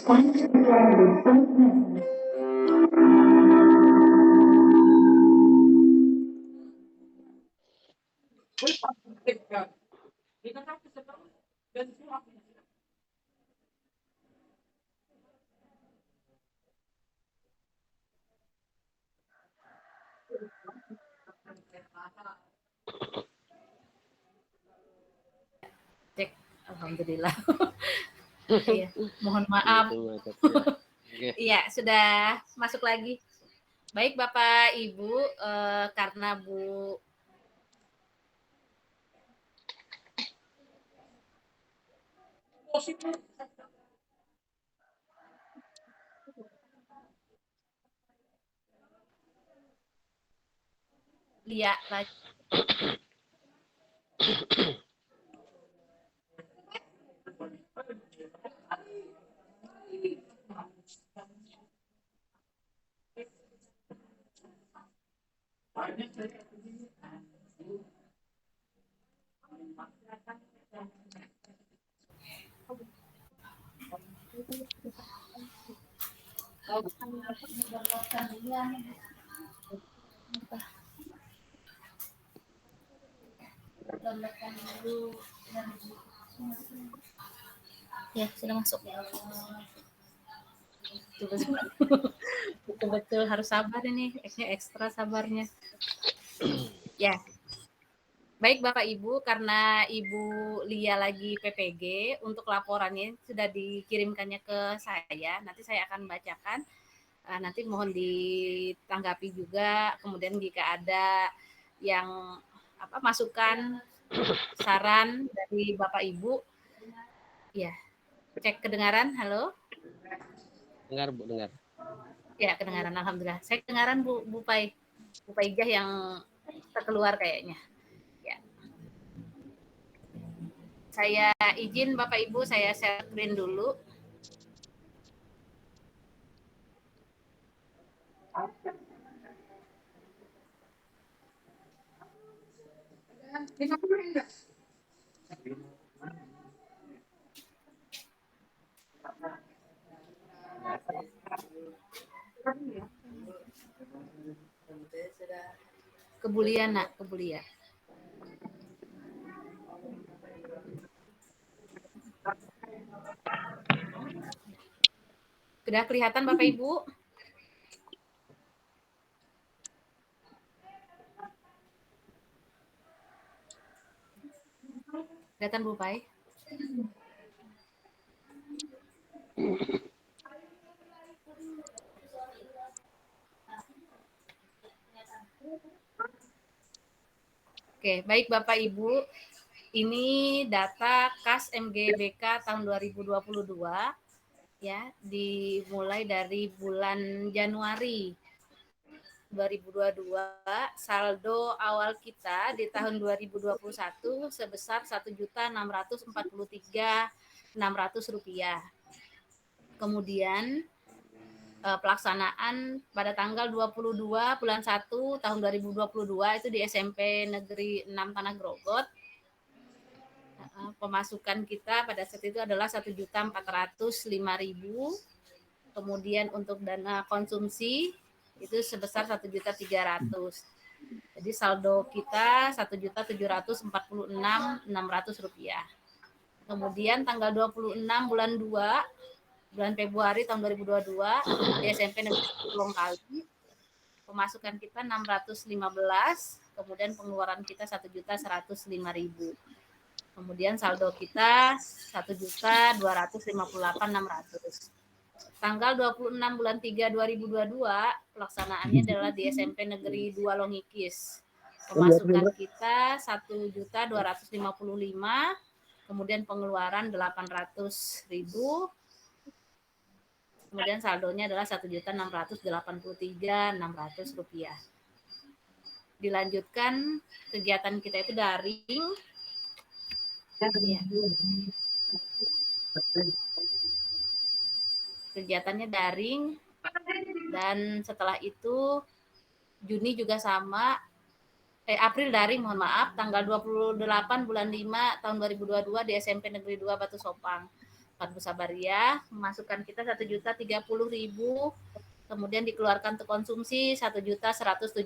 Cek, alhamdulillah. Iya, mohon maaf. Iya, sudah masuk lagi. Baik Bapak Ibu, karena Bu Lia lagi. Ya, sudah masuk. Betul-betul harus sabar ini, ekstra sabarnya. Ya, baik Bapak Ibu, karena Ibu Lia lagi PPG, untuk laporannya sudah dikirimkannya ke saya. Nanti saya akan bacakan. Nanti mohon ditanggapi juga. Kemudian jika ada yang masukan, saran dari Bapak Ibu, ya. Cek kedengaran, halo? Dengar Bu, dengar. Ya, kedengaran, alhamdulillah. Saya kedengaran Bu Paijah yang terkeluar kayaknya. Ya. Saya izin Bapak Ibu, saya share screen dulu. Kebulian, Nak, kebulian. Sudah kelihatan Bapak Ibu? Kelihatan Bu Pai? Oke, baik Bapak Ibu. Ini data KAS MGBK tahun 2022 ya, dimulai dari bulan Januari 2022, saldo awal kita di tahun 2021 sebesar Rp1.643.600. Kemudian pelaksanaan pada tanggal 22 bulan 1 tahun 2022 itu di SMP Negeri 6 Tanah Grogot. Pemasukan kita pada saat itu adalah 1.405.000. Kemudian untuk dana konsumsi itu sebesar 1.300.000. Jadi saldo kita 1.746.600 rupiah. Kemudian tanggal 26 bulan 2 bulan Februari tahun 2022 di SMP Negeri Pulau Kali pemasukan kita 615, kemudian pengeluaran kita 1.105.000. Kemudian saldo kita 1.258.600. Tanggal 26 bulan 3 2022 pelaksanaannya adalah di SMP Negeri 2 Longikis. Pemasukan kita 1.255, kemudian pengeluaran 800.000. Kemudian saldonya adalah 1.683.600 rupiah. Dilanjutkan kegiatan kita itu daring. Ya. Kegiatannya daring dan setelah itu Juni juga sama. April daring, mohon maaf, tanggal 28 bulan 5 tahun 2022 di SMP Negeri 2 Batu Sopang. Bu Sabaria, pemasukan kita 1.030.000, kemudian dikeluarkan untuk konsumsi 1.170.000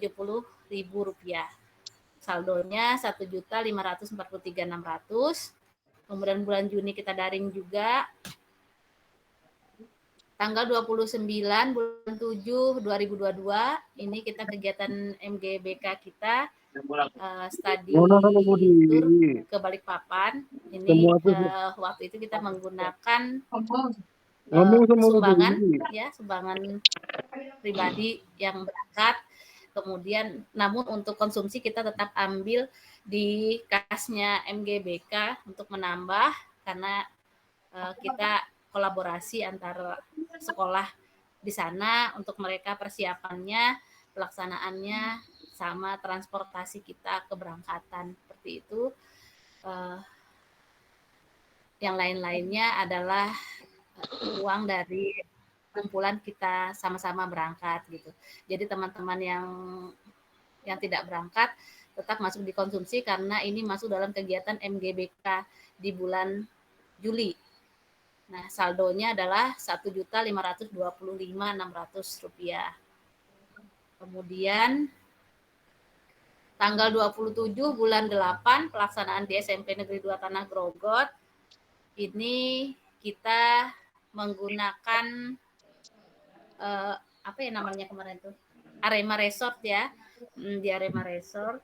rupiah. Saldonya 1.543.600. Kemudian bulan Juni kita daring juga. Tanggal 29 bulan 7 2022 ini kita kegiatan MGBK kita study tour ke Balikpapan. Ini waktu itu kita menggunakan sumbangan ya, sumbangan pribadi yang berangkat. Kemudian namun untuk konsumsi kita tetap ambil di kasnya MGBK untuk menambah, karena kita kolaborasi antar sekolah di sana untuk mereka persiapannya, pelaksanaannya, sama transportasi kita keberangkatan seperti itu. Yang lain-lainnya adalah uang dari kumpulan kita sama-sama berangkat gitu. Jadi teman-teman yang tidak berangkat tetap masuk dikonsumsi karena ini masuk dalam kegiatan MGBK di bulan Juli. Nah, saldonya adalah 1.525.600 rupiah. Kemudian tanggal 27 bulan 8 pelaksanaan di SMP Negeri 2 Tanah Grogot. Ini kita menggunakan apa ya namanya kemarin tuh? Arema Resort ya. Di Arema Resort.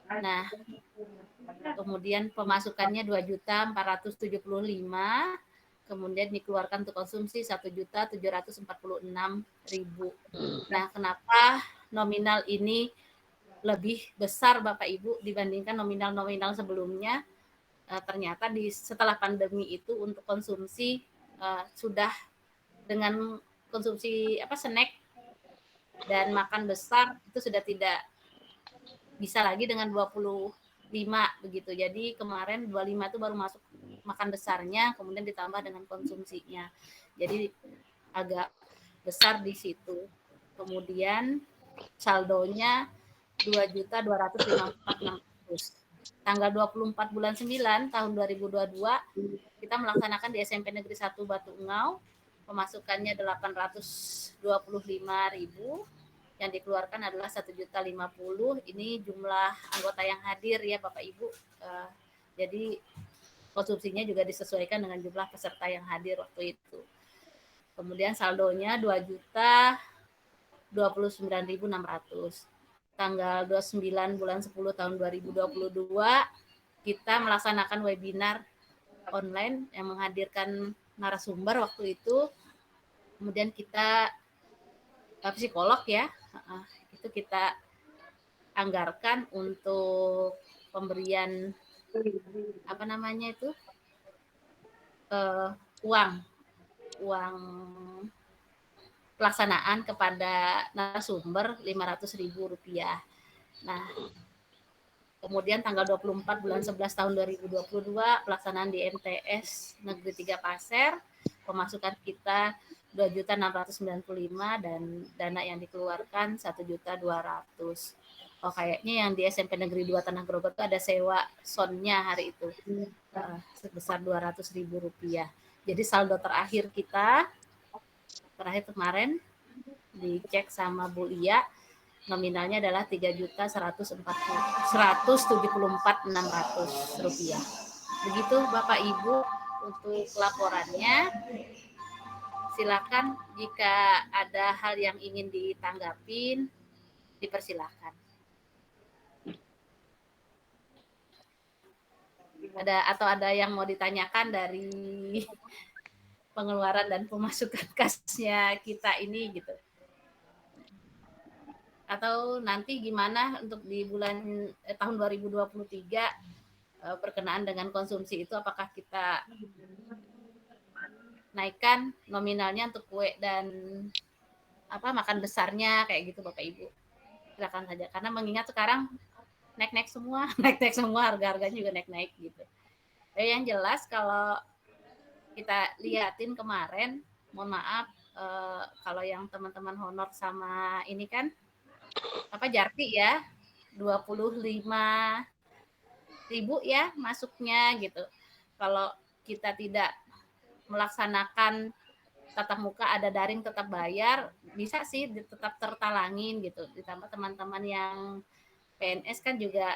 Nah, kemudian pemasukannya 2.475.000, kemudian dikeluarkan untuk konsumsi 1.746.000. Nah, kenapa nominal ini lebih besar Bapak Ibu dibandingkan nominal-nominal sebelumnya? Ternyata setelah pandemi itu untuk konsumsi sudah dengan konsumsi snack dan makan besar itu sudah tidak bisa lagi dengan 25 begitu. Jadi kemarin 25 itu baru masuk makan besarnya, kemudian ditambah dengan konsumsinya. Jadi agak besar di situ. Kemudian saldonya 2.254.600. Tanggal 24 bulan 9 tahun 2022 kita melaksanakan di SMP Negeri 1 Batu Engau. Pemasukannya 825.000. Yang dikeluarkan adalah 1.050.000. Ini jumlah anggota yang hadir ya Bapak Ibu. Jadi konsumsinya juga disesuaikan dengan jumlah peserta yang hadir waktu itu. Kemudian saldonya 2.029.600. Tanggal 29 bulan 10 tahun 2022 kita melaksanakan webinar online yang menghadirkan narasumber waktu itu. Kemudian kita psikolog ya, itu kita anggarkan untuk pemberian uang pelaksanaan kepada narasumber 500.000 rupiah. Nah, kemudian tanggal 24 bulan 11 tahun 2022 pelaksanaan di MTS Negeri 3 Pasir, pemasukan kita 2.695.000 dan dana yang dikeluarkan 1.200.000. Oh, kayaknya yang di SMP Negeri 2 Tanah Grogot itu ada sewa soundnya hari itu sebesar 200.000 rupiah. Jadi saldo terakhir kita kemarin dicek sama Bu Lia, nominalnya adalah 3.174.600 rupiah. Begitu Bapak Ibu untuk laporannya. Silakan jika ada hal yang ingin ditanggapin, dipersilakan. Ada yang mau ditanyakan dari pengeluaran dan pemasukan kasnya kita ini gitu? Atau nanti gimana untuk di bulan tahun 2023 berkenaan dengan konsumsi itu, apakah kita naikkan nominalnya untuk kue dan makan besarnya kayak gitu Bapak Ibu? Silakan saja, karena mengingat sekarang naik-naik semua, harga-harganya juga naik-naik gitu. Yang jelas kalau kita liatin kemarin, mohon maaf kalau yang teman-teman honor sama ini kan Jarti ya, 25.000 ya masuknya gitu. Kalau kita tidak melaksanakan tatap muka ada daring tetap bayar, bisa sih tetap tertalangin gitu. Ditambah teman-teman yang PNS kan juga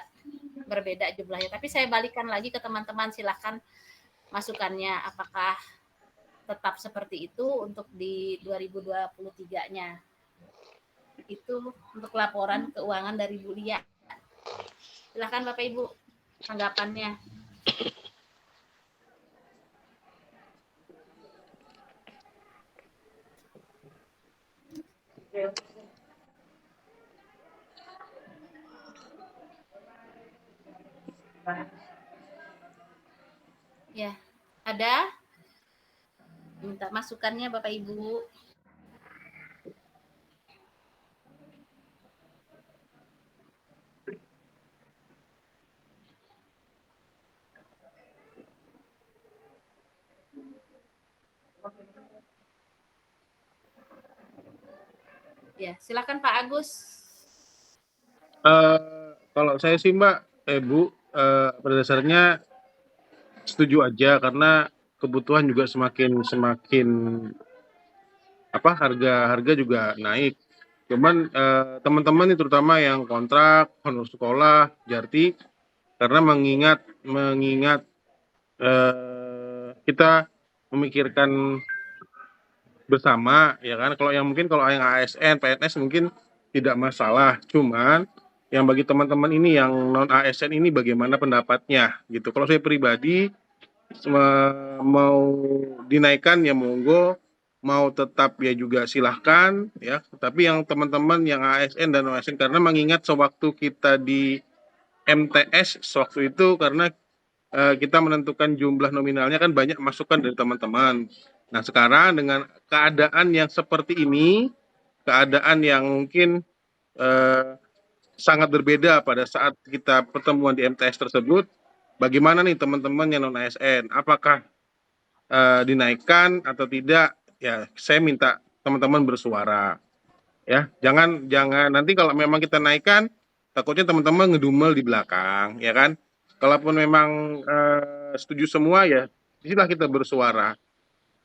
berbeda jumlahnya. Tapi saya balikan lagi ke teman-teman, silahkan masukannya apakah tetap seperti itu untuk di 2023-nya. Itu untuk laporan keuangan dari Bu Lia. Silahkan Bapak Ibu tanggapannya. Ya, ada? Minta masukannya Bapak Ibu. Ya, silakan Pak Agus. Kalau saya sih Mbak, Bu, pada dasarnya setuju aja karena kebutuhan juga semakin harga juga naik. Cuman teman-teman ini terutama yang kontrak, honor sekolah, Jarti, karena mengingat kita memikirkan bersama, ya kan. Kalau yang ASN, PNS mungkin tidak masalah. Cuman yang bagi teman-teman ini yang non ASN ini bagaimana pendapatnya gitu. Kalau saya pribadi mau dinaikkan ya monggo, mau tetap ya juga silahkan ya. Tapi yang teman-teman yang ASN dan non ASN, karena mengingat sewaktu kita di MTS sewaktu itu, karena kita menentukan jumlah nominalnya kan banyak masukan dari teman-teman. Nah sekarang dengan keadaan yang seperti ini, keadaan yang mungkin sangat berbeda pada saat kita pertemuan di MTS tersebut, bagaimana nih teman-teman yang non ASN, apakah dinaikkan atau tidak? Ya saya minta teman-teman bersuara, ya jangan nanti kalau memang kita naikkan, takutnya teman-teman ngedumel di belakang, ya kan. Kalaupun memang setuju semua, ya disinilah kita bersuara.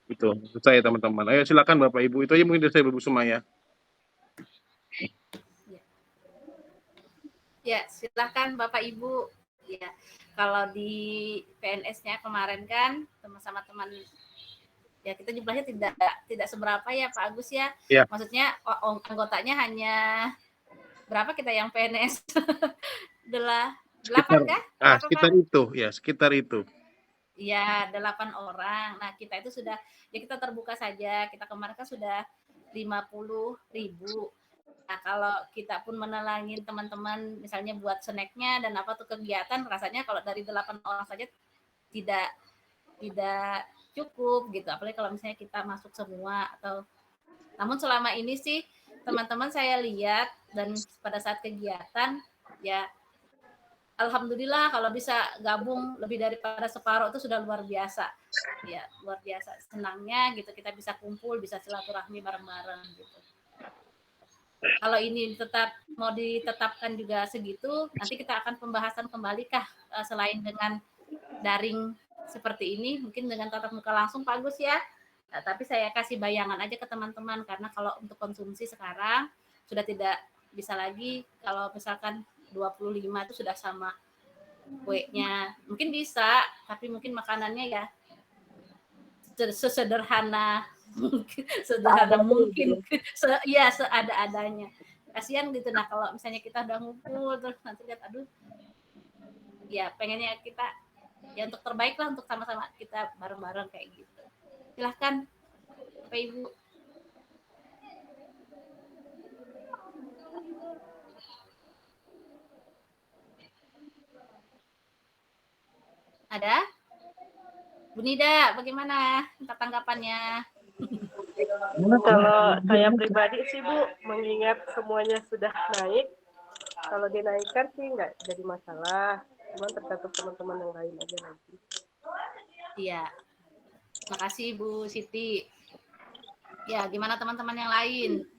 Itu maksud saya teman-teman. Ayo silakan Bapak Ibu, itu aja mungkin dari saya Bu Sumaya. Ya, silakan Bapak Ibu. Ya, kalau di PNS-nya kemarin kan sama teman, ya kita jumlahnya tidak seberapa ya Pak Agus ya. Ya. Maksudnya anggotanya hanya berapa kita yang PNS? 8 kah? Sekitar itu. Iya, 8 orang. Nah, kita itu sudah, ya kita terbuka saja. Kita kemarin kan sudah 50.000. Nah, kalau kita pun menelangin teman-teman, misalnya buat snacknya dan apa tuh kegiatan, rasanya kalau dari 8 orang saja tidak cukup gitu. Apalagi kalau misalnya kita masuk semua atau, namun selama ini sih teman-teman saya lihat dan pada saat kegiatan ya alhamdulillah kalau bisa gabung lebih daripada separuh itu sudah luar biasa. Ya, luar biasa senangnya gitu kita bisa kumpul, bisa silaturahmi bareng-bareng gitu. Kalau ini tetap mau ditetapkan juga segitu, nanti kita akan pembahasan kembali kah selain dengan daring seperti ini, mungkin dengan tatap muka langsung Pak Agus ya. Nah, tapi saya kasih bayangan aja ke teman-teman karena kalau untuk konsumsi sekarang sudah tidak bisa lagi kalau misalkan 25 itu sudah sama kue-nya. Mungkin bisa, tapi mungkin makanannya ya sesederhana mungkin. Iya, seada-adanya. Kasihan gitu. Nah, kalau misalnya kita udah ngumpul terus nanti lihat aduh. Ya, pengennya kita ya untuk terbaik lah untuk sama-sama kita bareng-bareng kayak gitu. Silahkan Bapak Ibu. Ada? Bu Nida, bagaimana tanggapannya? Kalau saya pribadi sih Bu, mengingat semuanya sudah naik, kalau dinaikkan sih nggak jadi masalah, cuma tergantung teman-teman yang lain aja nanti. Iya, makasih Bu Siti. Ya, gimana teman-teman yang lain?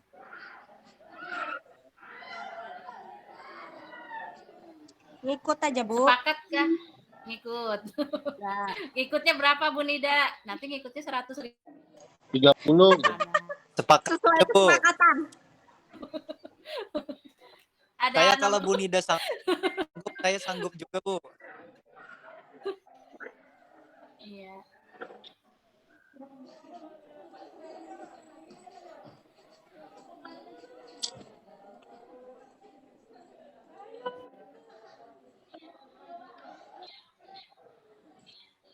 Ngikut aja Bu. Sepakat kah? Ngikut. Nah, Ngikutnya berapa Bu Nida? Nanti ngikutnya 100.000. 30 gitu. Sepakat sesuai ya, Bu. kesepakatan. Ada Saya kalau nomor Bu Nida sanggup, saya sanggup juga, Bu. Iya.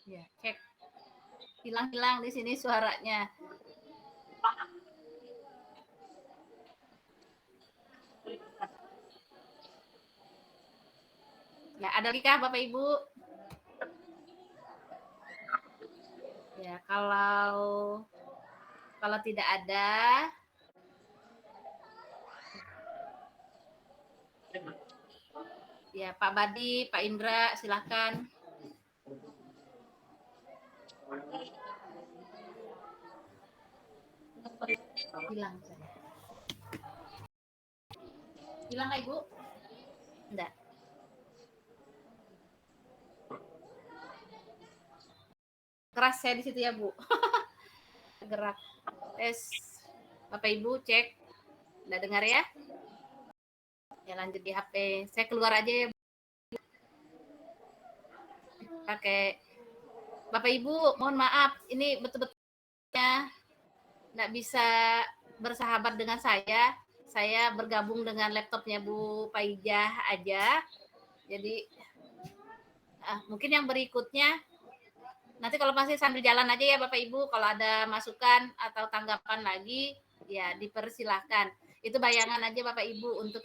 Ya, cek. Hilang-hilang di sini suaranya. Ya, ada lagi kah Bapak Ibu? Ya, kalau tidak ada, ya Pak Badi, Pak Indra, silakan. Hilang saya. Hilang nggak Ibu? Enggak. Keras saya di situ ya Bu. Gerak. Tes. Bapak Ibu cek. Udah dengar ya? Ya lanjut di HP. Saya keluar aja ya. Pakai. Bapak Ibu, mohon maaf. Ini betul-betulnya nggak bisa bersahabat dengan saya. Saya bergabung dengan laptopnya Bu Paijah aja. Jadi mungkin yang berikutnya nanti kalau masih sambil jalan aja ya Bapak Ibu, kalau ada masukan atau tanggapan lagi ya dipersilahkan. Itu bayangan aja Bapak Ibu untuk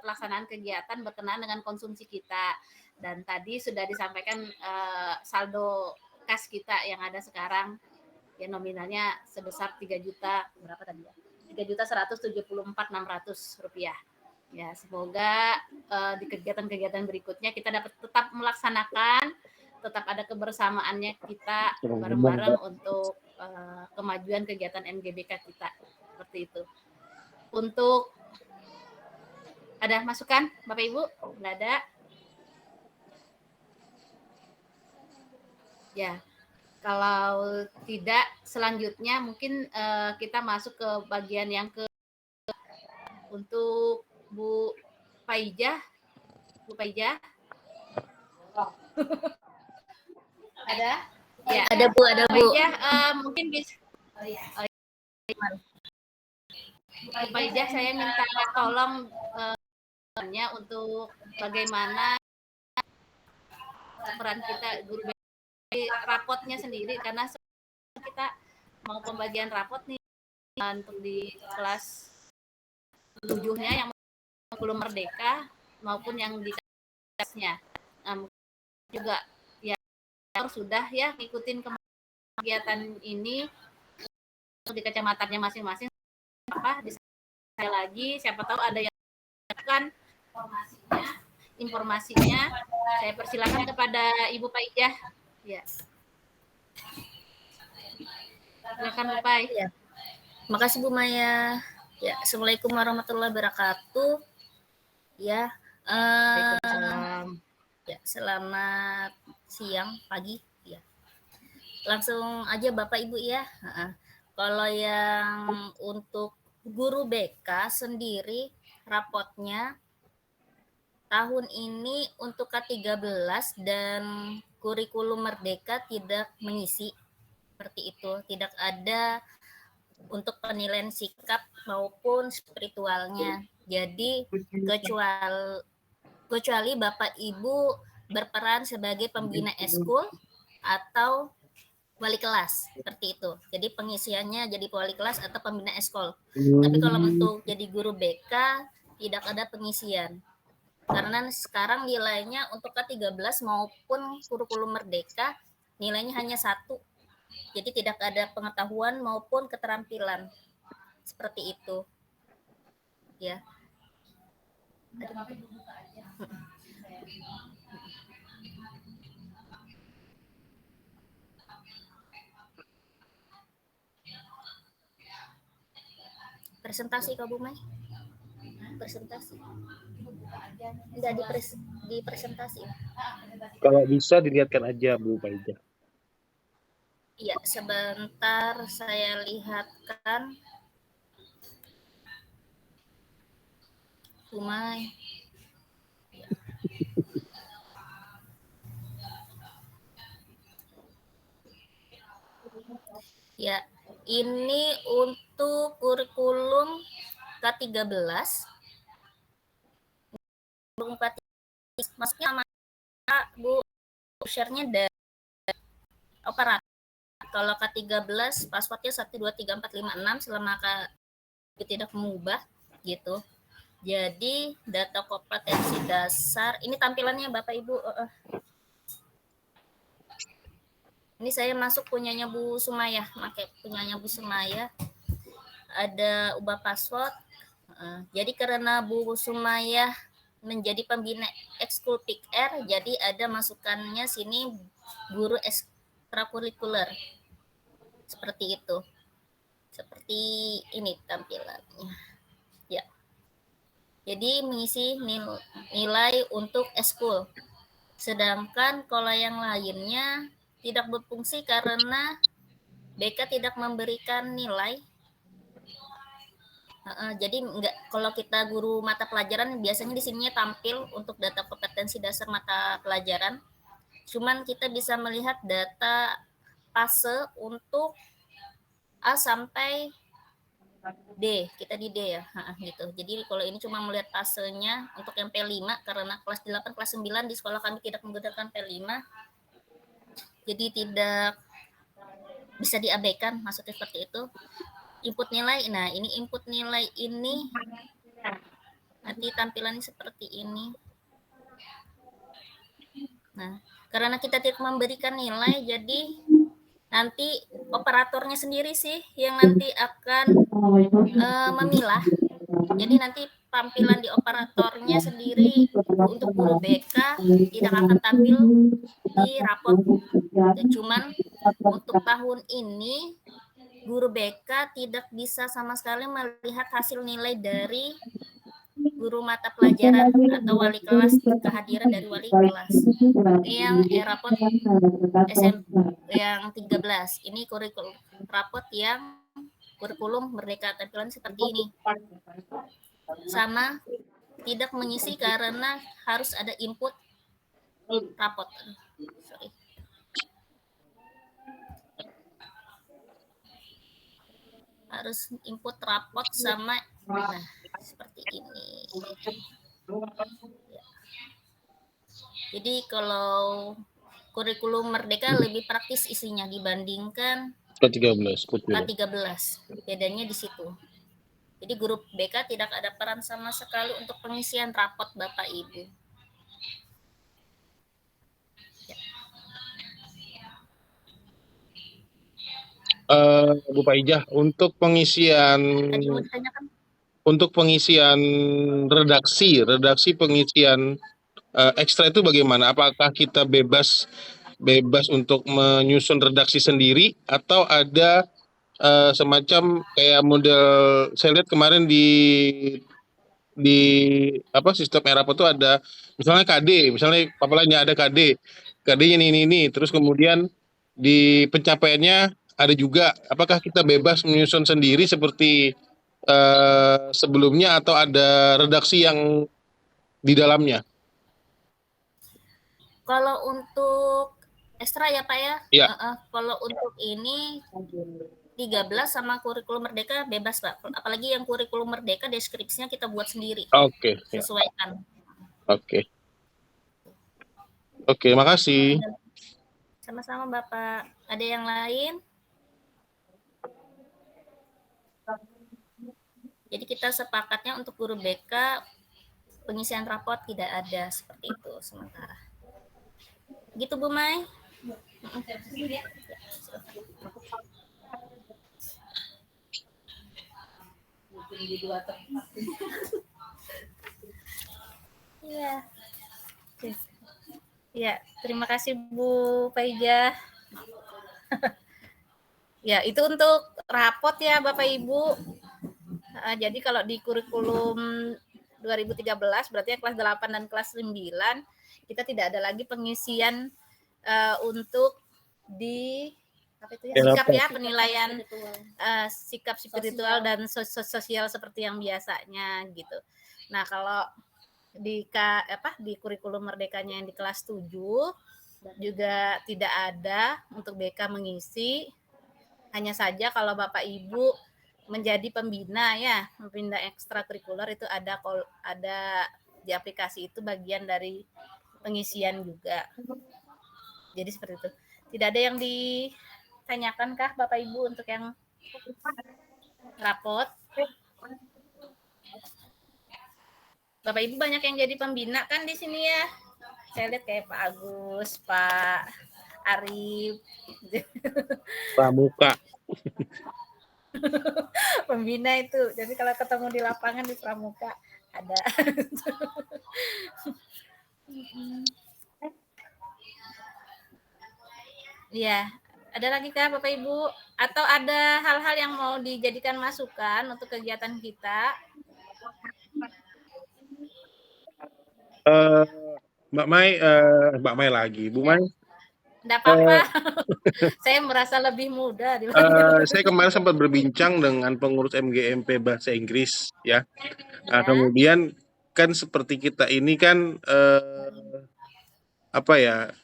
pelaksanaan kegiatan berkenaan dengan konsumsi kita. Dan tadi sudah disampaikan saldo kas kita yang ada sekarang ya nominalnya sebesar 3 juta berapa tadi ya? 3.174.600 rupiah. Ya, semoga di kegiatan-kegiatan berikutnya kita dapat tetap melaksanakan, tetap ada kebersamaannya kita bareng-bareng untuk kemajuan kegiatan NGBK kita. Seperti itu. Untuk ada masukan Bapak Ibu? Nggak ada? Ya, kalau tidak selanjutnya mungkin kita masuk ke bagian yang untuk Bu Paijah. Bu Paijah? Ada? Ya. Ada Bu, ada Bu. Paijah mungkin bisa. Bu Paijah saya minta tolong untuk bagaimana peran kita guru rapotnya sendiri karena kita mau pembagian rapot nih untuk di kelas 7-nya yang belum merdeka maupun yang di kelasnya. Juga ya sudah ya ngikutin kegiatan ini di kecamatannya masing-masing apa di saya lagi siapa tahu ada yang kan informasinya saya persilakan kepada Ibu Paijah ya. Silakan Bu Pai. Ya. Makasih Bu Maya. Ya, Assalamualaikum warahmatullahi wabarakatuh. Ya, ya, selamat siang, pagi. Ya. Langsung aja Bapak Ibu ya. Kalau yang untuk guru BK sendiri rapotnya tahun ini untuk K13 dan kurikulum merdeka tidak mengisi seperti itu, tidak ada untuk penilaian sikap maupun spiritualnya. Jadi kecuali Bapak Ibu berperan sebagai pembina eskul atau wali kelas seperti itu. Jadi pengisiannya jadi wali kelas atau pembina eskul. Tapi kalau untuk jadi guru BK tidak ada pengisian. Karena sekarang nilainya untuk K13 maupun kurikulum merdeka nilainya hanya 1. Jadi tidak ada pengetahuan maupun keterampilan. Seperti itu. Ya. Presentasi Kak Bu Mai. Presentasi. Enggak di presentasi. Kalau bisa dilihatkan aja Bu Paijah. Iya, sebentar saya lihatkan. Umay. Ya, ini untuk kurikulum K13. Maksudnya sama Bu, share-nya dari operator. Kalau K13 passwordnya 123456 selama Kak tidak mengubah gitu. Jadi data kompetensi dasar, ini tampilannya Bapak Ibu. Ini saya masuk punyanya Bu Sumaya, pakai punyanya Bu Sumaya. Ada ubah password. Jadi karena Bu Sumaya menjadi pembina ekskul PIKR, jadi ada masukannya sini guru ekstrakurikuler. Seperti itu. Seperti ini tampilannya. Ya. Jadi mengisi nilai untuk ekskul. Sedangkan kalau yang lainnya tidak berfungsi karena BK tidak memberikan nilai. Jadi kalau kita guru mata pelajaran biasanya di sini tampil untuk data kompetensi dasar mata pelajaran. Cuman kita bisa melihat data fase untuk A sampai D, kita di D ya, gitu. Jadi kalau ini cuma melihat fasenya untuk yang P5 karena kelas 8, kelas 9 di sekolah kami tidak menggunakan P5. Jadi tidak bisa diabaikan, maksudnya seperti itu. Input nilai, nah ini input nilai ini nanti tampilannya seperti ini. Nah, karena kita tidak memberikan nilai, jadi nanti operatornya sendiri sih yang nanti akan memilah. Jadi nanti tampilan di operatornya sendiri untuk guru BK tidak akan tampil di rapot. Cuman untuk tahun ini guru BK tidak bisa sama sekali melihat hasil nilai dari guru mata pelajaran atau wali kelas, kehadiran dari wali kelas. Ini yang rapot SMP yang 13. Ini kurikulum rapot yang kurikulum Merdeka, tampilan seperti ini. Sama tidak mengisi karena harus ada input rapot. Sorry. Harus input rapot sama, nah seperti ini. Ya. Jadi kalau kurikulum Merdeka lebih praktis isinya dibandingkan K13. K13. Bedanya di situ. Jadi guru BK tidak ada peran sama sekali untuk pengisian rapot Bapak Ibu. Bu Paijah, untuk pengisian Tadi mau ditanyakan? Untuk pengisian redaksi pengisian ekstra itu bagaimana? Apakah kita bebas untuk menyusun redaksi sendiri atau ada semacam kayak model saya lihat kemarin di sistem Erapo itu ada misalnya KD, misalnya papalanya ada KD-nya ini, terus kemudian di pencapaiannya ada juga. Apakah kita bebas menyusun sendiri seperti sebelumnya atau ada redaksi yang di dalamnya? Kalau untuk ekstra ya Pak ya? Iya. Kalau untuk ini 13 sama kurikulum Merdeka bebas Pak. Apalagi yang kurikulum Merdeka deskripsinya kita buat sendiri. Oke. Sesuaikan. Oke, makasih. Sama-sama Bapak. Ada yang lain? Jadi kita sepakatnya untuk guru BK pengisian rapot tidak ada seperti itu sementara. Gitu Bu Mai? Iya. Ya, terima kasih Bu Paijah. Ya, itu untuk rapot ya Bapak Ibu. Jadi kalau di kurikulum 2013 berarti yang kelas 8 dan kelas 9 kita tidak ada lagi pengisian untuk di apa itu ya, sikap ya, penilaian sikap spiritual dan sosial seperti yang biasanya gitu. Nah, kalau di kurikulum merdekanya yang di kelas 7 juga tidak ada untuk BK mengisi. Hanya saja kalau Bapak Ibu menjadi pembina ya, pembina ekstrakurikuler itu ada di aplikasi itu bagian dari pengisian juga. Jadi seperti itu. Tidak ada yang ditanyakan kah Bapak Ibu untuk yang rapot? Bapak Ibu banyak yang jadi pembina kan di sini ya. Saya lihat kayak Pak Agus, Pak Arif, Pramuka. pembina itu. Jadi kalau ketemu di lapangan di Pramuka ada. Iya, ada lagi kah Bapak Ibu? Atau ada hal-hal yang mau dijadikan masukan untuk kegiatan kita? Mbak Mai lagi, Bu Mai. Enggak apa-apa. Saya merasa lebih muda Saya kemarin sempat berbincang dengan pengurus MGMP Bahasa Inggris ya. Nah, Ya. kemudian kan seperti kita ini kan apa ya,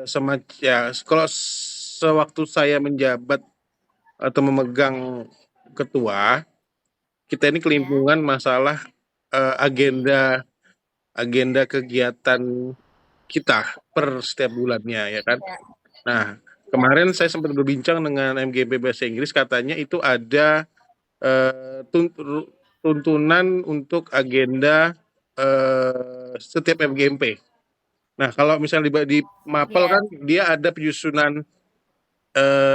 semacam ya, kalau sewaktu saya menjabat atau memegang ketua, kita ini kelimpungan masalah agenda kegiatan kita per setiap bulannya ya kan. Ya. Nah, kemarin saya sempat berbincang dengan MGP Bahasa Inggris, katanya itu ada tuntunan untuk agenda setiap MGMP. Nah, kalau misalnya di Mapel Ya. kan dia ada penyusunan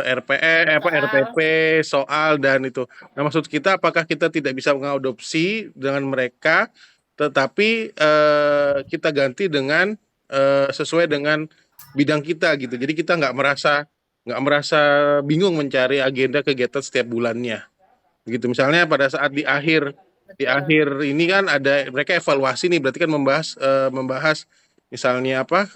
RPP, soal dan itu. Nah, maksud kita apakah kita tidak bisa mengadopsi dengan mereka, tetapi kita ganti dengan sesuai dengan bidang kita gitu. Jadi kita nggak merasa bingung mencari agenda kegiatan setiap bulannya. Gitu. Misalnya pada saat di akhir ini kan ada mereka evaluasi nih, berarti kan membahas misalnya apa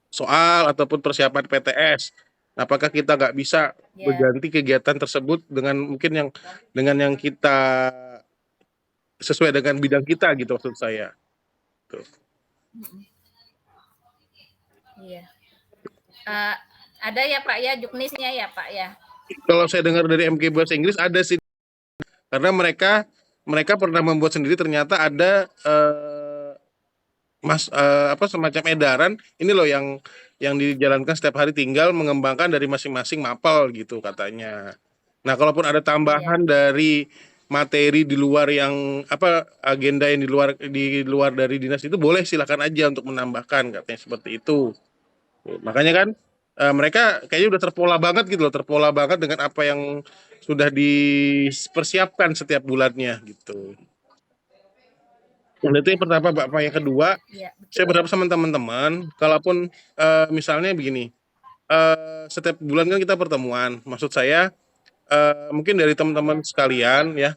soal ataupun persiapan PTS. Apakah kita nggak bisa berganti kegiatan tersebut dengan mungkin yang kita sesuai dengan bidang kita gitu, maksud saya. Tuh. Iya. Ada ya Pak ya, juknisnya ya Pak ya. Kalau saya dengar dari MK Bahasa Inggris ada sih, karena mereka pernah membuat sendiri, ternyata ada semacam edaran ini loh yang dijalankan setiap hari, tinggal mengembangkan dari masing-masing mapel gitu katanya. Nah, kalaupun ada tambahan dari materi di luar yang agenda yang di luar dari dinas itu, boleh silakan aja untuk menambahkan, katanya seperti itu. Makanya kan mereka kayaknya udah terpola banget gitu loh, terpola banget dengan apa yang sudah dipersiapkan setiap bulannya gitu. Nah, itu yang pertama, Mbak. Yang kedua, saya berharap sama teman-teman, kalaupun misalnya begini, setiap bulan kan kita pertemuan, maksud saya mungkin dari teman-teman sekalian ya,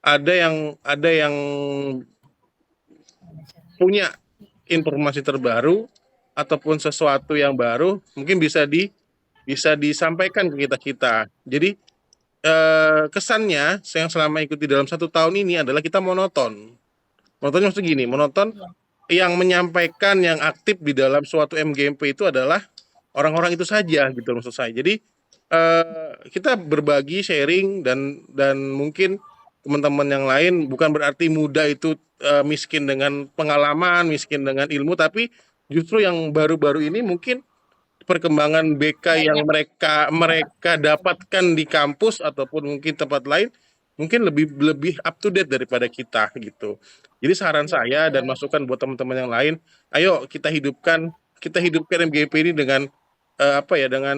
ada yang punya informasi terbaru ataupun sesuatu yang baru, mungkin bisa disampaikan ke kita. Jadi kesannya yang selama ikuti dalam 1 tahun ini adalah kita monoton. Monotonnya maksudnya gini, yang menyampaikan, yang aktif di dalam suatu MGMP itu adalah orang-orang itu saja gitu maksud saya. Jadi kita berbagi, sharing, dan mungkin teman-teman yang lain, bukan berarti muda itu miskin dengan pengalaman, miskin dengan ilmu, tapi justru yang baru-baru ini mungkin perkembangan BK yang mereka dapatkan di kampus ataupun mungkin tempat lain mungkin lebih up to date daripada kita gitu. Jadi saran saya dan masukan buat teman-teman yang lain, ayo kita hidupkan MGP ini dengan dengan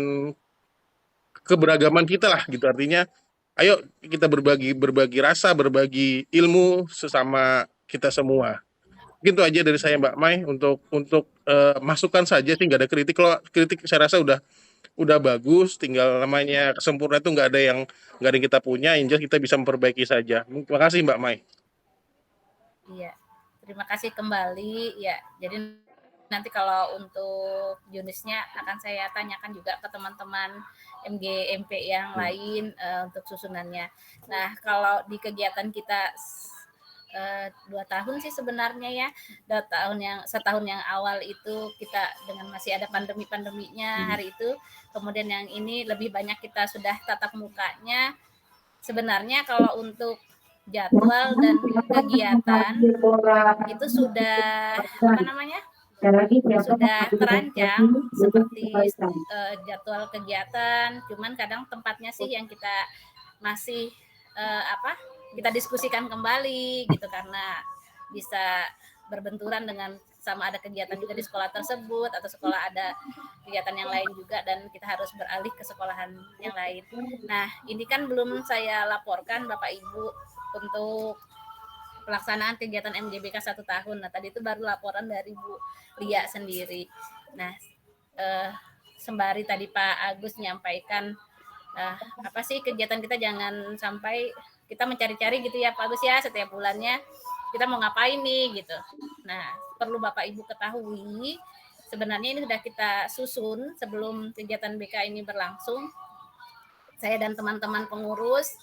keberagaman kita lah gitu. Artinya ayo kita berbagi rasa, berbagi ilmu sesama kita semua. Gitu aja dari saya, Mbak Mai, untuk masukan saja sih, nggak ada kritik. Kalau kritik saya rasa udah bagus, tinggal namanya kesempurnaan itu nggak ada yang kita punya, yang jelas kita bisa memperbaiki saja. Terima kasih, Mbak Mai. Iya, terima kasih kembali. Ya, jadi nanti kalau untuk jenisnya akan saya tanyakan juga ke teman-teman MGMP yang lain untuk susunannya. Nah, kalau di kegiatan kita 2 tahun sih sebenarnya ya, 2 tahun yang setahun yang awal itu kita dengan masih ada pandeminya hari itu, kemudian yang ini lebih banyak kita sudah tatap mukanya. Sebenarnya kalau untuk jadwal dan kegiatan itu sudah apa namanya sudah terancang seperti jadwal kegiatan, cuman kadang tempatnya sih yang kita masih apa kita diskusikan kembali gitu karena bisa berbenturan dengan sama ada kegiatan juga di sekolah tersebut atau sekolah ada kegiatan yang lain juga dan kita harus beralih ke sekolahan yang lain. Nah, ini kan belum saya laporkan Bapak Ibu untuk pelaksanaan kegiatan MGBK 1 tahun. Nah, tadi itu baru laporan dari Bu Lia sendiri. Nah, sembari tadi Pak Agus menyampaikan apa sih kegiatan kita jangan sampai kita mencari-cari gitu ya Pak Agus ya setiap bulannya kita mau ngapain nih gitu. Nah, perlu Bapak Ibu ketahui sebenarnya ini sudah kita susun sebelum kegiatan BK ini berlangsung. Saya dan teman-teman pengurus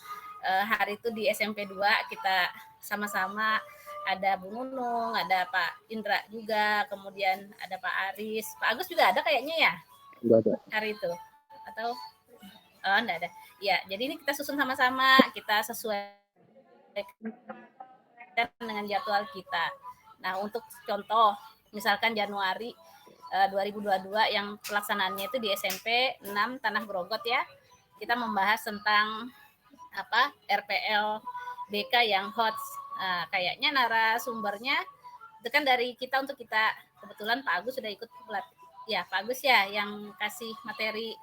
hari itu di SMP 2 kita sama-sama ada Bu Nunung, ada Pak Indra juga, kemudian ada Pak Aris, Pak Agus juga ada kayaknya ya? Enggak ada. Hari itu atau enggak ada. Ya, jadi ini kita susun sama-sama, kita sesuai dengan jadwal kita. Nah, untuk contoh, misalkan Januari 2022 yang pelaksanaannya itu di SMP 6 Tanah Grogot ya. Kita membahas tentang apa RPL BK yang hot. Kayaknya narasumbernya itu kan dari kita untuk kita. Kebetulan Pak Agus sudah ikut pelatih. Ya, Pak Agus ya yang kasih materi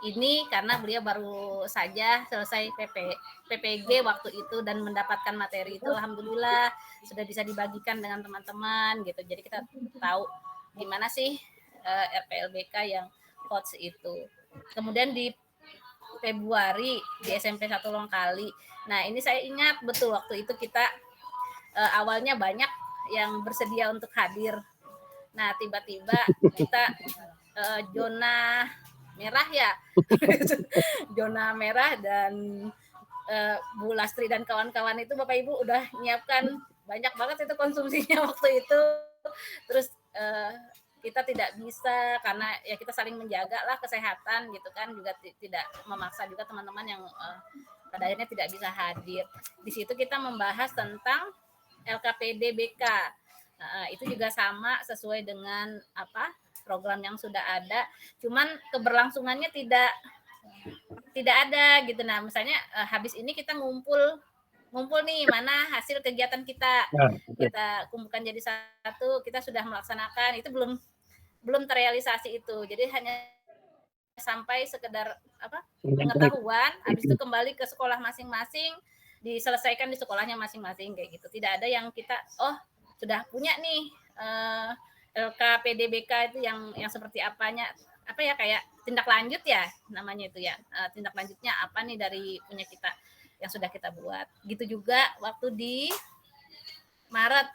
ini karena beliau baru saja selesai PPG waktu itu dan mendapatkan materi itu alhamdulillah sudah bisa dibagikan dengan teman-teman gitu. Jadi kita tahu gimana sih RPLBK yang hot itu. Kemudian di Februari di SMP 1 Longkali. Nah, ini saya ingat betul waktu itu kita awalnya banyak yang bersedia untuk hadir. Nah, tiba-tiba kita zona merah ya. Zona merah dan Bu Lastri dan kawan-kawan itu Bapak Ibu udah nyiapkan banyak banget itu konsumsinya waktu itu. Terus kita tidak bisa karena ya kita saling menjaga lah kesehatan gitu kan juga tidak memaksa juga teman-teman yang pada akhirnya tidak bisa hadir. Di situ kita membahas tentang LKPD BK. Itu juga sama sesuai dengan apa program yang sudah ada, cuman keberlangsungannya tidak ada gitu. Nah, misalnya habis ini kita ngumpul nih mana hasil kegiatan kita. Kita kumpulkan jadi satu, kita sudah melaksanakan, itu belum terrealisasi itu. Jadi hanya sampai sekedar apa pengetahuan, habis itu kembali ke sekolah masing-masing, diselesaikan di sekolahnya masing-masing kayak gitu. Tidak ada yang kita sudah punya nih LKPDBK itu yang seperti apanya apa ya kayak tindak lanjut ya namanya itu ya tindak lanjutnya apa nih dari punya kita yang sudah kita buat. Gitu juga waktu di Maret.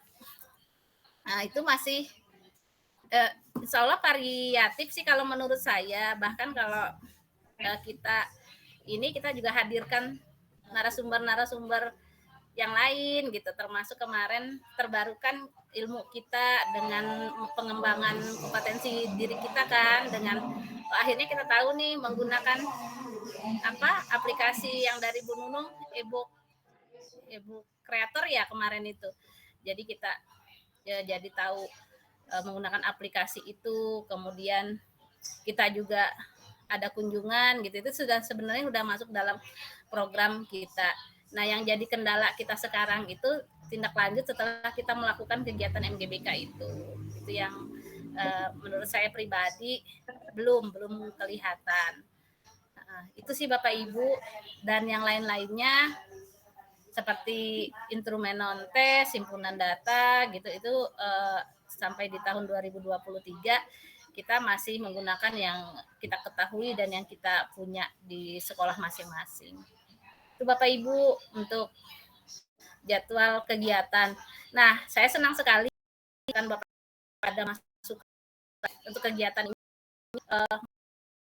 Nah, itu masih insya Allah variatif sih kalau menurut saya. Bahkan kalau kita juga hadirkan narasumber yang lain gitu, termasuk kemarin terbarukan ilmu kita dengan pengembangan kompetensi diri kita kan, dengan akhirnya kita tahu nih menggunakan apa aplikasi yang dari Bu Nunung e-book creator ya kemarin itu. Jadi kita jadi tahu menggunakan aplikasi itu, kemudian kita juga ada kunjungan gitu, itu sebenarnya sudah masuk dalam program kita. Nah, yang jadi kendala kita sekarang itu tindak lanjut setelah kita melakukan kegiatan MGBK itu yang menurut saya pribadi belum kelihatan. Itu sih Bapak Ibu, dan yang lain-lainnya seperti instrumen non-tes, himpunan data gitu itu sampai di tahun 2023 kita masih menggunakan yang kita ketahui dan yang kita punya di sekolah masing-masing. Itu Bapak Ibu untuk jadwal kegiatan. Nah, saya senang sekali kan Bapak ada masuk untuk kegiatan ini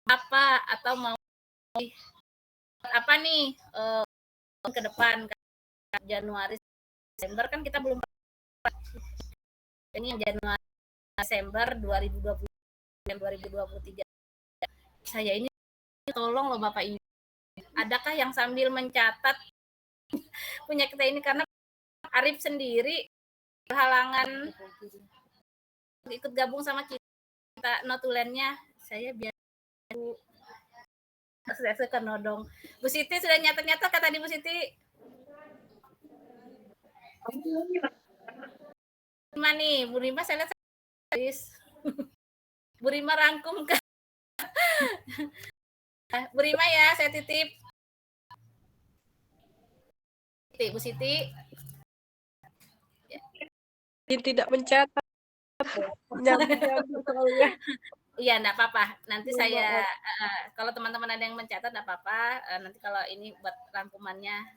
apa atau mau apa nih ke depan Januari Desember kan kita belum ini Januari Desember 2020 dan 2023. Saya ini tolong loh Bapak Ibu. Adakah yang sambil mencatat punya kita ini karena Arif sendiri halangan ikut gabung sama kita notulennya. Saya biar saya suka nodong. Bu Siti sudah nyata-nyata kata tadi Bu Siti. Rima nih, Bu Rima saya lihat Bu Rima rangkum kan. Bu Rima ya, saya titip. Bu Siti. Tidak mencatat. Nyambung soalnya. Iya, enggak apa-apa. Nanti saya kalau teman-teman ada yang mencatat enggak apa-apa. Nanti kalau ini buat rangkumannya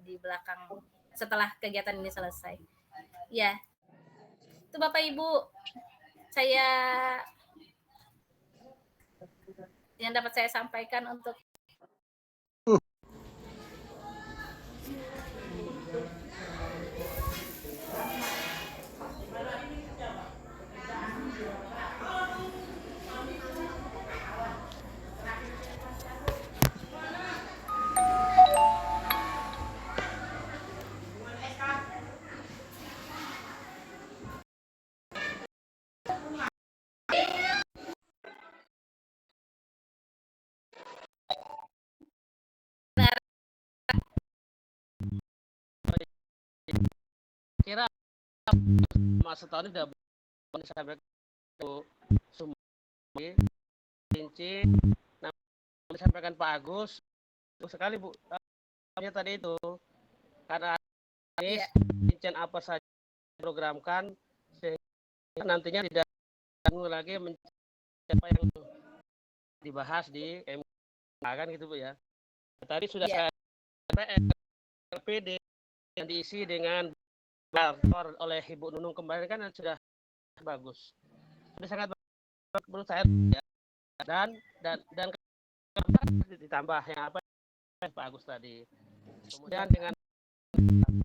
di belakang setelah kegiatan ini selesai. Ya. Itu Bapak Ibu. Saya yang dapat saya sampaikan untuk Kira masa tahun udah sampai ke semua rinci disampaikan Pak Agus sekali Bu tadi itu karena ini rincian apa saja programkan sehingga nantinya tidak lagi apa yang dibahas di MK kan gitu Bu ya. Tadi sudah saya PD yang diisi dengan oleh Ibu Nunung kemarin kan sudah bagus. Sudah sangat bagus menurut saya ya. Dan ditambah yang apa Pak Agus tadi. Kemudian dengan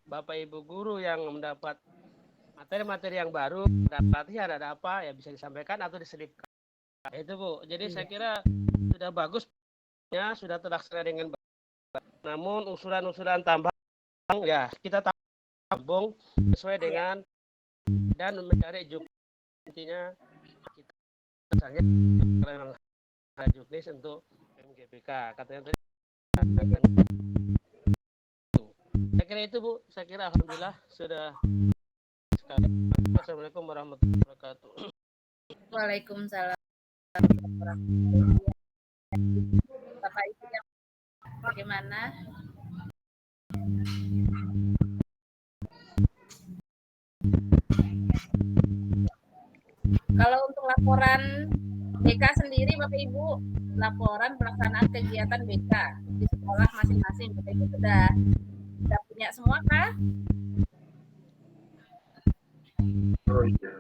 Bapak Ibu guru yang mendapat materi-materi yang baru, dapat ya ada apa ya bisa disampaikan atau diselipkan. Itu Bu. Jadi saya kira sudah bagus ya, sudah terlaksana dengan baik. Namun usulan-usulan tambahan ya kita tambung sesuai dengan dan mencari intinya kita misalnya memang juknis untuk MGPK katanya tadi. Saya kira itu Bu, saya kira alhamdulillah sudah sekali. Assalamualaikum warahmatullahi wabarakatuh. Waalaikumsalam. Bapak Ibu yang bagaimana? Kalau untuk laporan BK sendiri Bapak Ibu, laporan pelaksanaan kegiatan BK di sekolah masing-masing Bapak Ibu sudah punya semua kah? Oh iya.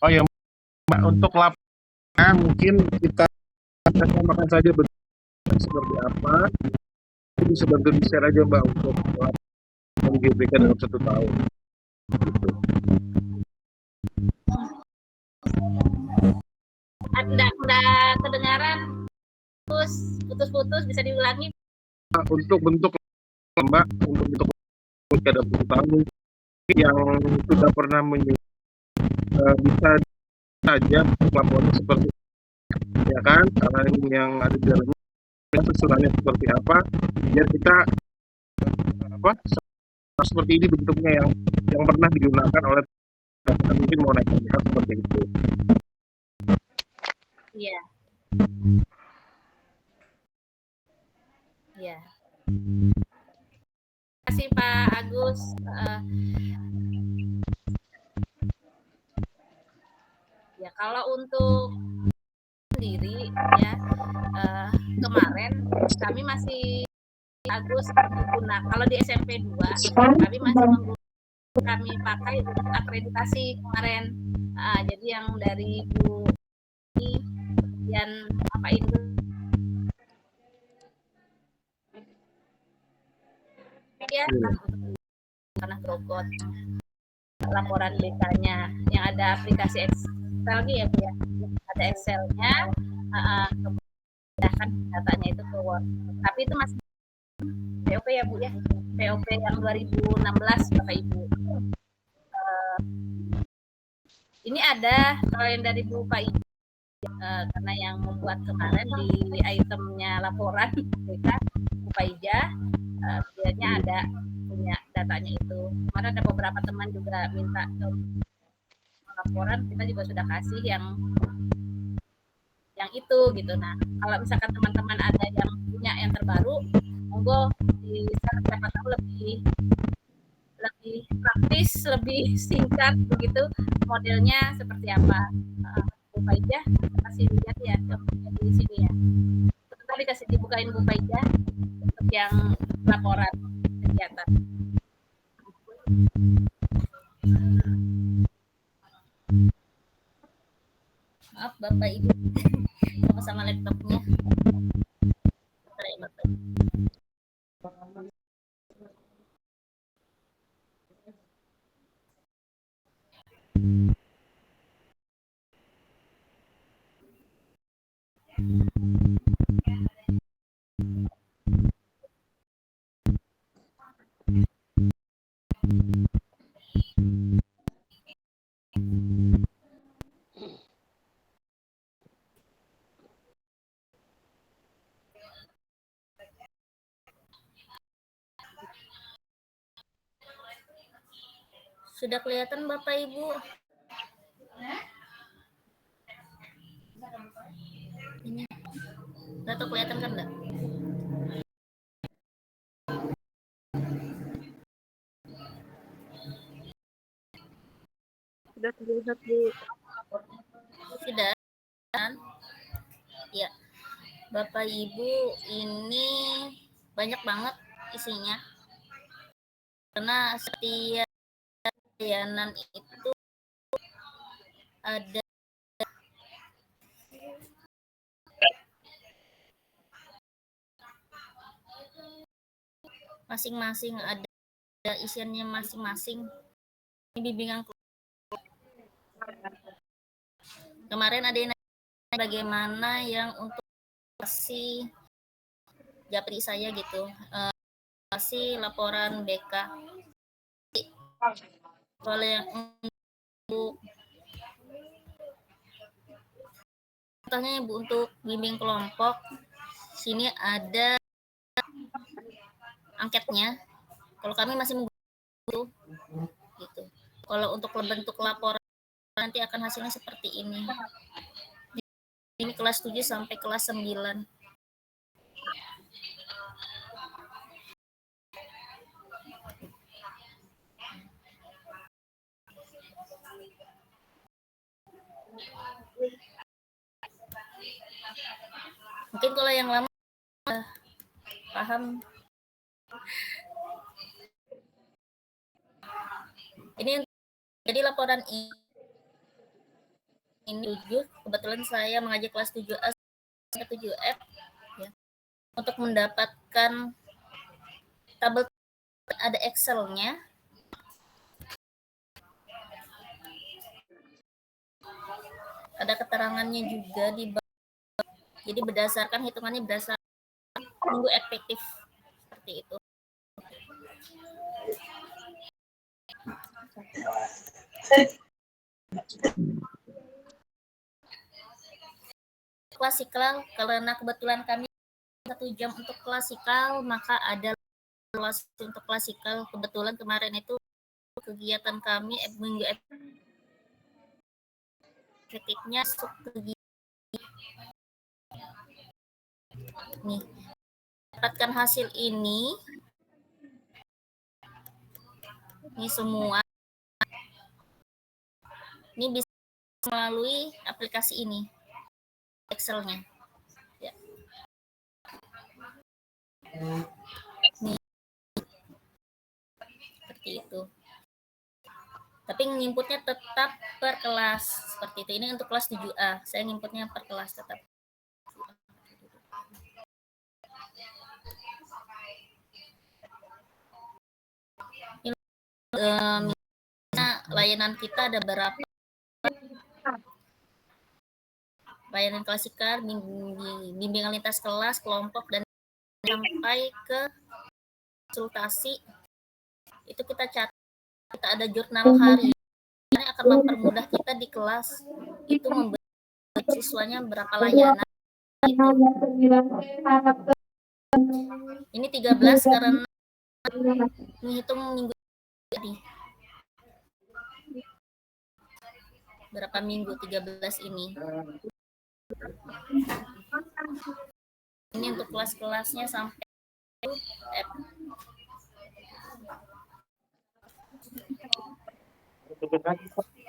Oh ya, Mbak, untuk laporan mungkin kita makan saja bentuknya seperti apa. Itu bisa bantu di-share aja Mbak untuk laporan GBK dalam 1 tahun. Gitu. Enggak kedengaran putus-putus bisa diulangi. Untuk bentuk Mbak, untuk bentuk dalam 1 tahun yang sudah pernah bisa saja laporannya seperti ya kan, karena ini yang ada di dalamnya susulannya seperti apa, biar kita apa seperti ini bentuknya yang pernah digunakan oleh mungkin mau naik seperti itu. Iya. Iya. Terima kasih Pak Agus. Ya, kalau untuk sendiri ya kemarin kami masih Agus menggunakan kalau di SMP 2 kami masih kami pakai untuk akreditasi kemarin. Jadi yang dari Bu ini dan Bapak Ibu ya karena Grokot laporan BK-nya yang ada aplikasi Excel ya Bu ya. Ada Excel-nya kemudian datanya itu ke Word. Tapi itu masih POP ya Bu ya. POP yang 2016 Bapak Ibu. Ini ada kalau yang dari Bu Pak Ibu karena yang membuat kemarin di itemnya laporan BK Bu Pak Ija biasanya ada punya datanya itu. Kemarin ada beberapa teman juga minta laporan, kita juga sudah kasih yang itu gitu. Nah, kalau misalkan teman-teman ada yang punya yang terbaru, monggo di siapa tahu lebih praktis, lebih singkat begitu modelnya seperti apa. Bu Paija kasih lihat ya di sini ya. Tadi kasih dibukain Bu Paija untuk yang laporan kegiatan. Maaf Bapak Ibu, sama-sama laptopnya. Sudah kelihatan Bapak Ibu? Ini nggak tahu kelihatan kan enggak? Sudah terlihat Bu. Sudah kan? Ya, Bapak Ibu ini banyak banget isinya. Karena setiap layanan itu ada masing-masing, ada isiannya masing-masing. Ini bimbingan kemarin ada yang nanya bagaimana yang untuk kasih japri saya gitu, kasih laporan BK. Kalau yang untuk contohnya Bu untuk bimbing kelompok, sini ada angketnya. Kalau kami masih menunggu gitu. Kalau untuk bentuk laporan nanti akan hasilnya seperti ini. Ini kelas 7 sampai kelas 9. Mungkin kalau yang lama paham. Ini jadi laporan ini 7, kebetulan saya mengajar kelas 7A sampai 7F ya. Untuk mendapatkan tabel ada Excel-nya. Ada keterangannya juga di bawah. Jadi berdasarkan hitungannya berdasarkan minggu efektif seperti itu. Klasikal, karena kebetulan kami 1 jam untuk klasikal, maka ada untuk klasikal. Kebetulan kemarin itu kegiatan kami minggu efektifnya nih, dapatkan hasil ini semua ini bisa melalui aplikasi ini, Excel-nya. Ya. Nih, seperti itu. Tapi nginputnya tetap per kelas seperti itu. Ini untuk kelas 7A. Saya nginputnya per kelas tetap. Layanan kita ada berapa? Layanan klasikal, bimbingan lintas kelas, kelompok, dan sampai ke konsultasi. Itu kita catat, kita ada jurnal hari. Ini akan mempermudah kita di kelas itu memberi siswanya berapa layanan. Ini 13 karena menghitung minggu jadi. Berapa minggu 13 ini. Ini untuk kelas-kelasnya sampai F.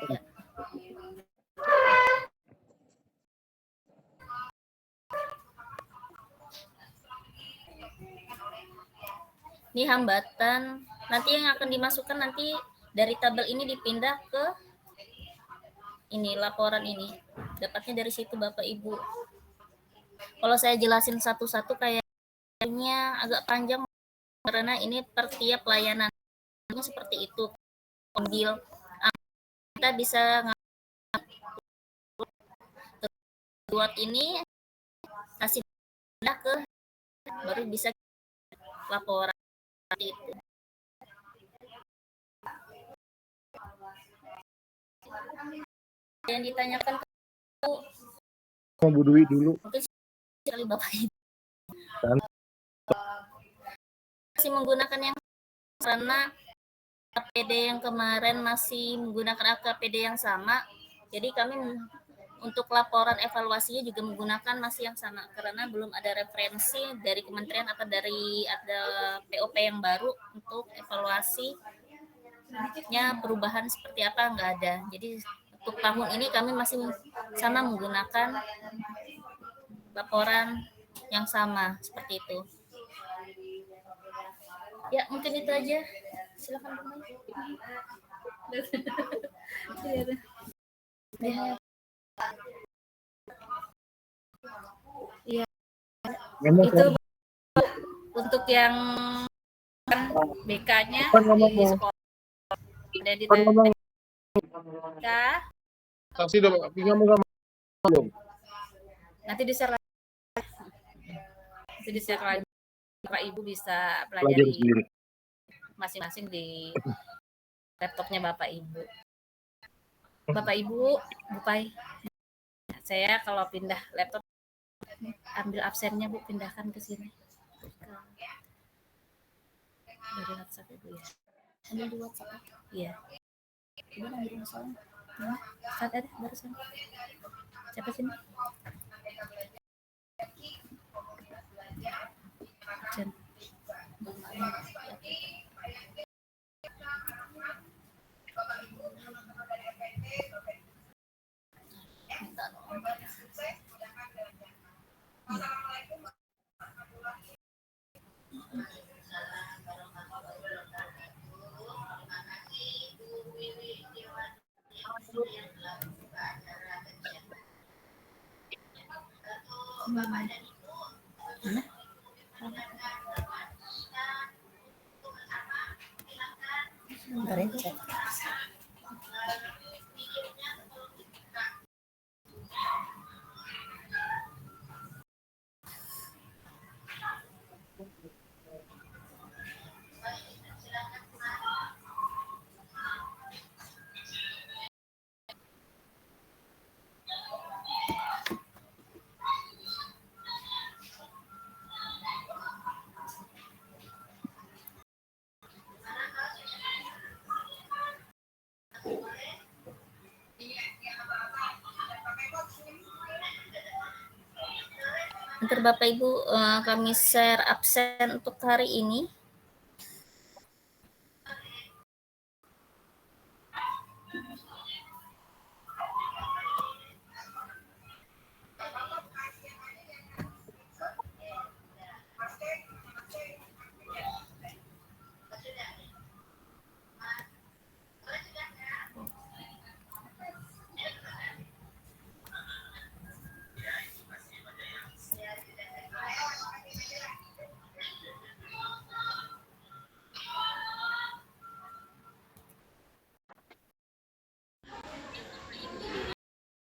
Ya. Ini hambatan. Nanti yang akan dimasukkan nanti dari tabel ini dipindah ke ini laporan ini. Dapatnya dari situ Bapak Ibu. Kalau saya jelasin satu-satu kayaknya agak panjang karena ini per tiap layanan seperti itu. Ambil kita bisa buat ini kasih pindah ke baru bisa laporan itu. Yang ditanyakan mau Bu Dwi dulu. mungkin sekali Bapak Ibu masih menggunakan yang karena APD yang kemarin masih menggunakan APD yang sama, jadi kami untuk laporan evaluasinya juga menggunakan masih yang sama karena belum ada referensi dari kementerian atau dari ada POP yang baru untuk evaluasinya perubahan seperti apa nggak ada. Jadi untuk tahun ini kami masih sama menggunakan laporan yang sama seperti itu. Ya mungkin itu aja. Silakan Bu. Iya. Itu untuk yang BK-nya di sekolah. Ada di TK. Saksi udah ngomong belum? Nanti di-share lagi. Bapak Ibu bisa pelajari masing-masing di laptopnya Bapak Ibu. Bapak Ibu, Bu Pai, saya kalau pindah laptop ambil absennya Bu, pindahkan ke sini. Dari WhatsApp Ibu ya. Ambil di WhatsApp. Iya. Ibu ambil masalah. Saat ada barusan. Siapa sini? Jen. Ntar Bapak Ibu kami share absen untuk hari ini.